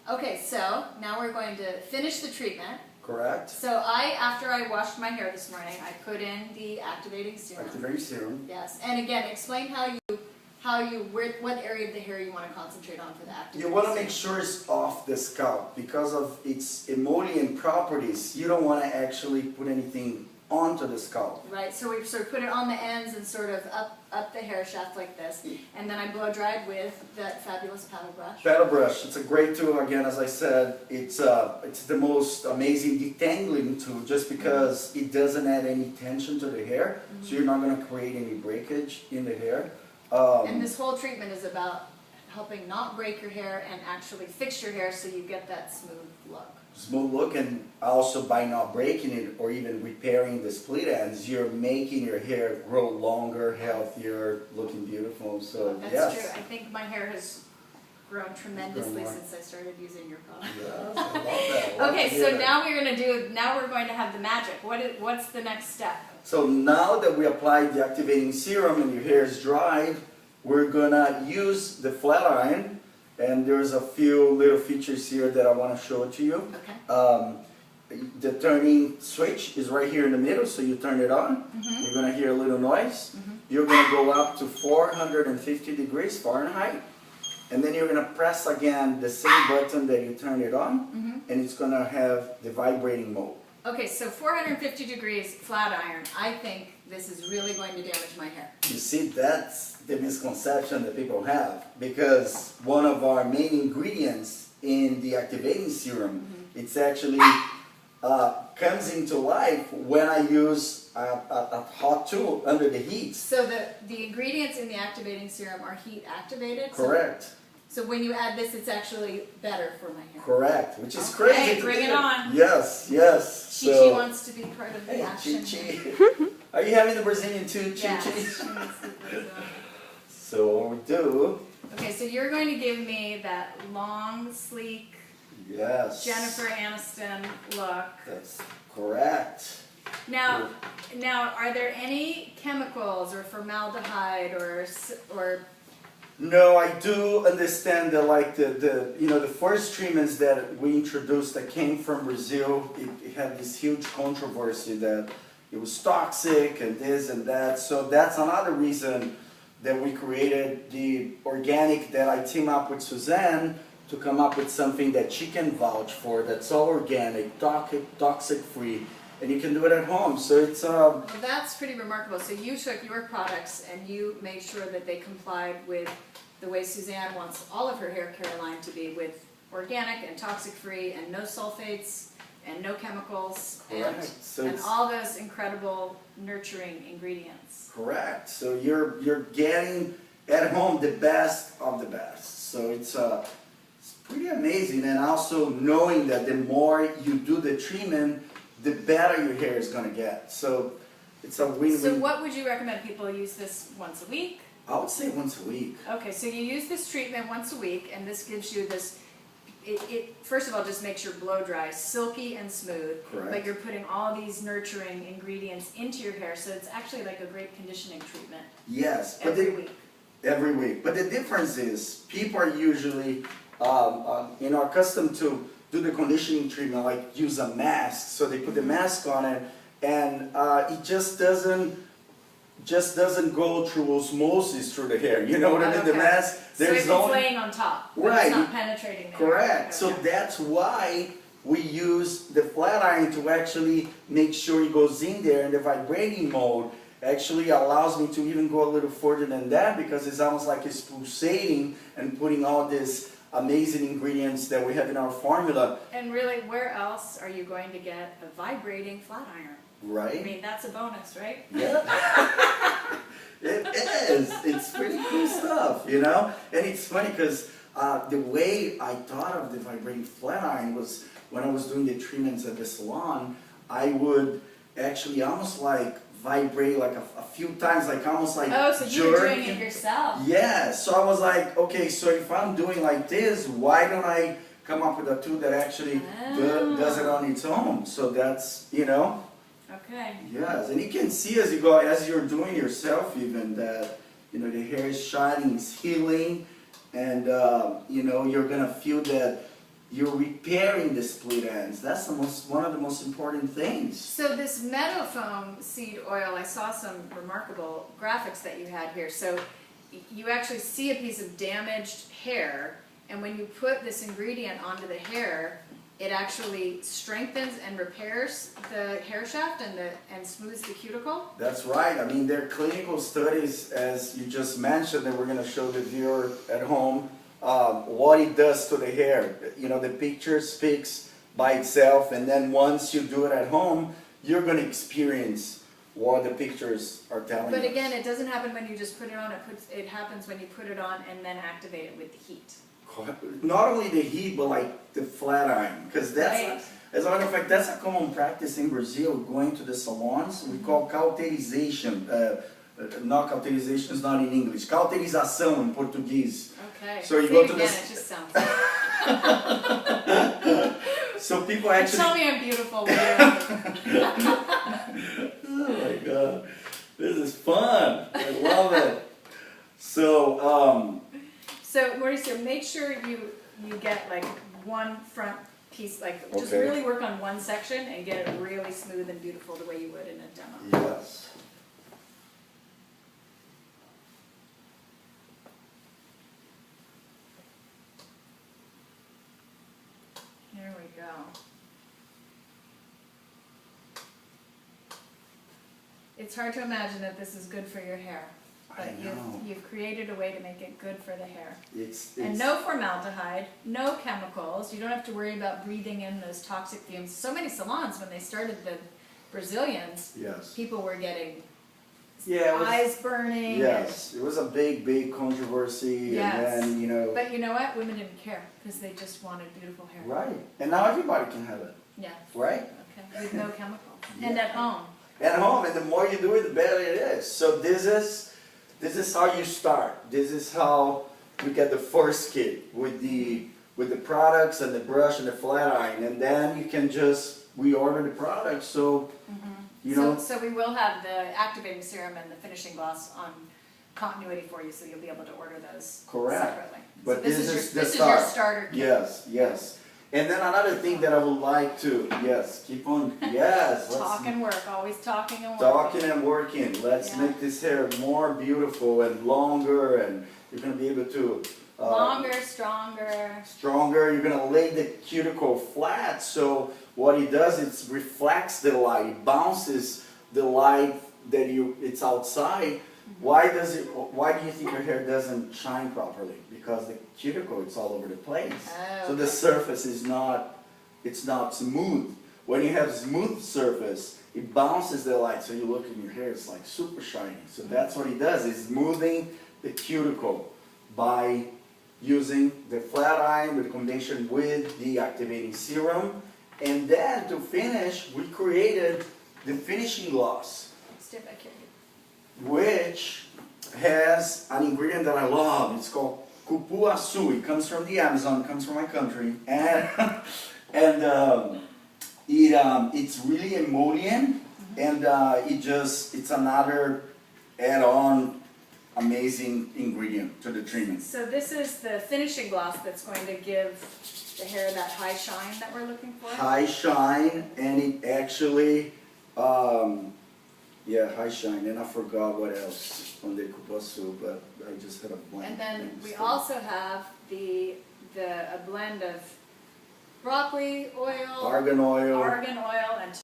Okay, so now we're going to finish the treatment. Correct. So after I washed my hair this morning, I put in the activating serum. Activating serum. Yes, and again, explain what area of the hair you want to concentrate on for the activating You want to serum. make sure it's off the scalp because of its emollient properties. You don't want to actually put anything onto the scalp. Right, so we sort of put it on the ends and sort of up the hair shaft like this, and then I blow dried with that fabulous paddle brush. Paddle brush, it's a great tool. Again, as I said, it's the most amazing detangling tool just because it doesn't add any tension to the hair, so you're not going to create any breakage in the hair. And this whole treatment is about helping not break your hair and actually fix your hair so you get that smooth look. Smooth look, and also by not breaking it or even repairing the split ends, you're making your hair grow longer, healthier, looking beautiful. So That's yes. true. I think my hair has grown tremendously since I started using your product. Yes, I love that. Love Okay, to so hear that. now we're going to have the magic. What's the next step? So now that we applied the activating serum and your hair is dried, we're gonna use the flat iron, and there's a few little features here that I want to show to you. Okay. The turning switch is right here in the middle, so you turn it on. You're gonna hear a little noise. You're gonna go up to 450 degrees Fahrenheit, and then you're gonna press again the same button that you turned it on, and it's gonna have the vibrating mode. Okay, so 450 degrees flat iron. I think this is really going to damage my hair. You see, that's the misconception that people have, because one of our main ingredients in the activating serum, it's actually comes into life when I use a hot tool under the heat. So the ingredients in the activating serum are heat activated? Correct. So when you add this, it's actually better for my hair. Correct, which is Okay, crazy. bring it on. Yes, yes. Chi So- wants to be part of the Hey, action. Chi. Are you having the Brazilian too, Chi? Yes, Chi? she wants to be the- So what we do, Okay, so you're going to give me that long, sleek yes. Jennifer Aniston look. That's correct. Now, are there any chemicals or formaldehyde or No, I do understand that, like the first treatments that we introduced that came from Brazil, it had this huge controversy that it was toxic and this and that. So that's another reason that we created the organic, that I team up with Suzanne to come up with something that she can vouch for, that's all organic, toxic free, and you can do it at home. So it's Well, that's pretty remarkable. So you took your products and you made sure that they complied with the way Suzanne wants all of her hair care line to be, with organic and toxic free and no sulfates and no chemicals Correct. So and it's- all those incredible nurturing ingredients. correct. So you're getting at home the best of the best. So it's pretty amazing, and also knowing that the more you do the treatment, the better your hair is gonna get. So it's a win-win. So what would you recommend people use this once a week? I would say once a week. Okay, so you use this treatment once a week, and this gives you this, it first of all just makes your blow dry silky and smooth. Correct. But you're putting all these nurturing ingredients into your hair, so it's actually like a great conditioning treatment Yes, but every week. every week. But the difference is people are usually accustomed to do the conditioning treatment, like use a mask. So they put the mask on it, and it just doesn't go through osmosis through the hair. You know what I mean? The Okay. mask, So there's it's no laying on top, but Right. it's not penetrating the hair. correct. So Okay. that's why we use the flat iron to actually make sure it goes in there, and the vibrating mode actually allows me to even go a little further than that, because it's almost like it's pulsating and putting all these amazing ingredients that we have in our formula, And really, where else are you going to get a vibrating flat iron? I right? mean, that's a bonus, right? Yeah. It is. It's pretty cool stuff, you know? And it's funny because the way I thought of the vibrating flat iron was when I was doing the treatments at the salon, I would actually almost like vibrate like a few times, like almost like Oh, so you were doing jerking. it yourself. Yeah, so I was like, okay, so if I'm doing like this, why don't I come up with a tool that actually does it on its own? So that's, you know, Okay. yes, and you can see as you go, as you're doing yourself even, that, you know, the hair is shining, it's healing, and, you know, you're gonna feel that you're repairing the split ends. That's one of the most important things. So this Meadowfoam seed oil, I saw some remarkable graphics that you had here. So you actually see a piece of damaged hair, and when you put this ingredient onto the hair, it actually strengthens and repairs the hair shaft and smooths the cuticle. That's right. I mean, there are clinical studies, as you just mentioned, that we're going to show the viewer at home, what it does to the hair. You know, the picture speaks by itself, and then once you do it at home, you're going to experience what the pictures are telling you. But again, it doesn't happen when you just put it on. It happens when you put it on and then activate it with the heat. Not only the heat, but like the flat iron, because that's, Right. as a matter of fact, that's a common practice in Brazil. Going to the salons, we call cauterization. Not cauterization is not in English. Cauterização in Portuguese. Okay. So you Say go it to again, this- it just sounds. So people Tell actually. me I'm beautiful. When you're Oh my god, this is fun. I love it. So. So Mauricio, make sure you get like one front piece, like just Okay. really work on one section and get it really smooth and beautiful the way you would in a demo. Yes. Here we go. It's hard to imagine that this is good for your hair, I but know. you've created a way to make it good for the hair. It's And no formaldehyde, no chemicals. You don't have to worry about breathing in those toxic fumes. So many salons, when they started the Brazilians, Yes. people were getting Yeah. It was, eyes burning. yes. It was a big controversy, Yes. and then you know. But you know what? Women didn't care because they just wanted beautiful hair. Right. And now everybody can have it. Yeah. Right. Okay. With no chemicals. Yeah. And at home. At home, and the more you do it, the better it is. So this is how you start. This is how you get the first kit with the products and the brush and the flat iron, and then you can just reorder the products. So you know. So we will have the activating serum and the finishing gloss on continuity for you, so you'll be able to order those Correct. separately. But so this is the this is your start. starter kit. Yes, yes. And then another thing that I would like to, yes, keep on, yes. let's- Talk and work, always talking and working. Talking and working. Let's Yeah. make this hair more beautiful and longer, and you're gonna be able to Longer, stronger. stronger. You're gonna lay the cuticle flat. So what it does, it reflects the light, it bounces the light that it's outside. Why do you think your hair doesn't shine properly? Because the cuticle, it's all over the place. Oh, So the okay. surface is not smooth. When you have smooth surface, it bounces the light, so you look in your hair, it's like super shiny. So that's what it does, it's smoothing the cuticle by using the flat iron with combination with the activating serum. And then to finish, we created the finishing gloss, Step back here. which has an ingredient that I love. It's called cupuaçu. It comes from the Amazon, it comes from my country, and it's really emollient, and it's another add-on amazing ingredient to the treatment. So this is the finishing gloss that's going to give the hair that high shine that we're looking for. High shine, and it actually, high shine, and I forgot what else on the cupuaçu, but I just had a blank. And then we So- also have a blend of broccoli oil, argan oil, argan oil,